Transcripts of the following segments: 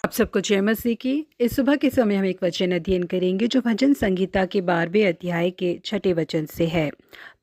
आप सबको जय मसीह की। इस सुबह के समय हम एक वचन अध्ययन करेंगे जो भजन संगीता के 12वें अध्याय के 6 वचन से है।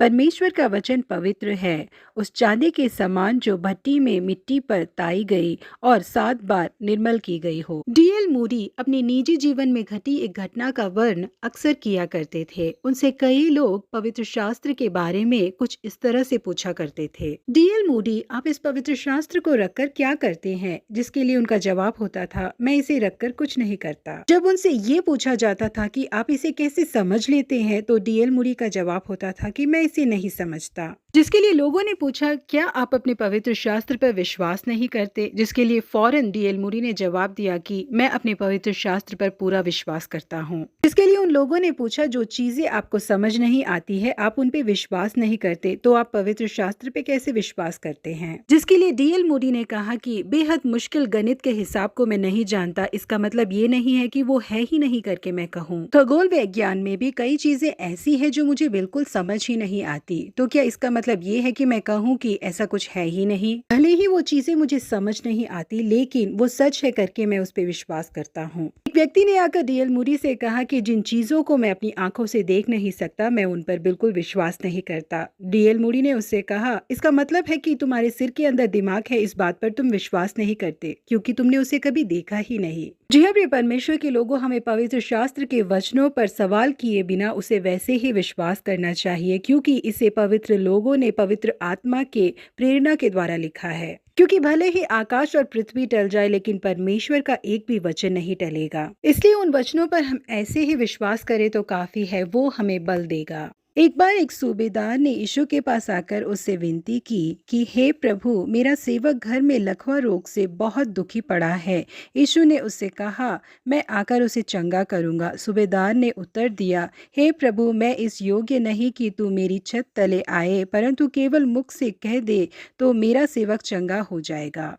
परमेश्वर का वचन पवित्र है, उस चांदी के समान जो भट्टी में मिट्टी पर ताई गई और 7 बार निर्मल की गई हो। डीएल मूडी अपने निजी जीवन में घटी एक घटना का वर्ण अक्सर किया करते थे। उनसे कई लोग पवित्र शास्त्र के बारे में कुछ इस तरह से पूछा करते थे, डीएल मूडी, आप इस पवित्र शास्त्र को रखकर क्या करते हैं? जिसके लिए उनका जवाब होता था, मैं इसे रखकर कुछ नहीं करता। जब उनसे ये पूछा जाता था कि आप इसे कैसे समझ लेते हैं, तो डीएल मूडी का जवाब होता था कि मैं इसे नहीं समझता। जिसके लिए लोगों ने पूछा, क्या आप अपने पवित्र शास्त्र पर विश्वास नहीं करते? जिसके लिए फौरन डीएल मूडी ने जवाब दिया कि मैं अपने पवित्र शास्त्र पर पूरा विश्वास करता हूँ। जिसके लिए उन लोगों ने पूछा, जो चीजें आपको समझ नहीं आती है, आप उन पे विश्वास नहीं करते, तो आप पवित्र शास्त्र पे कैसे विश्वास करते हैं? जिसके लिए डीएल मूडी ने कहा कि बेहद मुश्किल गणित के हिसाब को मैं नहीं जानता, इसका मतलब ये नहीं है कि वो है ही नहीं करके मैं कहूँ। खगोल विज्ञान में भी कई चीजें ऐसी है जो मुझे बिल्कुल समझ ही नहीं आती, तो क्या इसका मतलब ये है कि मैं कहूँ कि ऐसा कुछ है ही नहीं? भले ही वो चीजें मुझे समझ नहीं आती, लेकिन वो सच है करके मैं उस पर विश्वास करता हूँ। एक व्यक्ति ने आकर डीएल मूडी से कहा कि जिन चीजों को मैं अपनी आंखों से देख नहीं सकता, मैं उन पर बिल्कुल विश्वास नहीं करता। डीएल मूडी ने उससे कहा, इसका मतलब है कि तुम्हारे सिर के अंदर दिमाग है, इस बात पर तुम विश्वास नहीं करते क्योंकि तुमने उसे कभी देखा ही नहीं। जी हाँ प्रिय परमेश्वर के लोगों, हमें पवित्र शास्त्र के वचनों पर सवाल किए बिना उसे वैसे ही विश्वास करना चाहिए, क्योंकि इसे पवित्र लोगों ने पवित्र आत्मा के प्रेरणा के द्वारा लिखा है। क्योंकि भले ही आकाश और पृथ्वी टल जाए, लेकिन परमेश्वर का एक भी वचन नहीं टलेगा। इसलिए उन वचनों पर हम ऐसे ही विश्वास करें तो काफी है, वो हमें बल देगा। एक बार एक सूबेदार ने यीशु के पास आकर उससे विनती की कि हे प्रभु, मेरा सेवक घर में लकवा रोग से बहुत दुखी पड़ा है। यीशु ने उससे कहा, मैं आकर उसे चंगा करूंगा। सूबेदार ने उत्तर दिया, हे प्रभु, मैं इस योग्य नहीं कि तू मेरी छत तले आए, परंतु केवल मुख से कह दे तो मेरा सेवक चंगा हो जाएगा।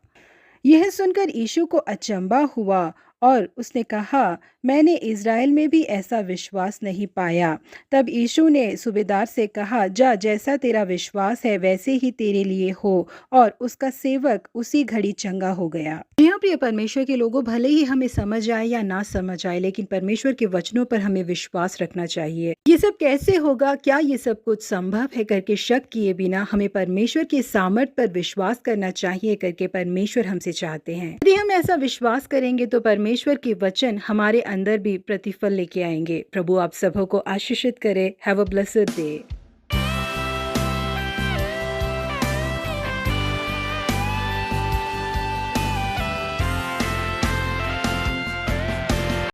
यह सुनकर यीशु को अचंभा हुआ और उसने कहा, मैंने इज़राइल में भी ऐसा विश्वास नहीं पाया। तब यीशु ने सूबेदार से कहा, जा, जैसा तेरा विश्वास है वैसे ही तेरे लिए हो, और उसका सेवक उसी घड़ी चंगा हो गया। जी हाँ प्रिय परमेश्वर के लोगों, भले ही हमें समझ आए या ना समझ आए, लेकिन परमेश्वर के वचनों पर हमें विश्वास रखना चाहिए। ये सब कैसे होगा, क्या ये सब कुछ संभव है करके शक किए बिना हमें परमेश्वर के सामर्थ पर विश्वास करना चाहिए करके परमेश्वर हमसे चाहते हैं। यदि हम ऐसा विश्वास करेंगे तो परमेश्वर के वचन हमारे अंदर भी प्रतिफल लेके आएंगे। प्रभु आप सबों को आशीषित करे। Have a blessed day.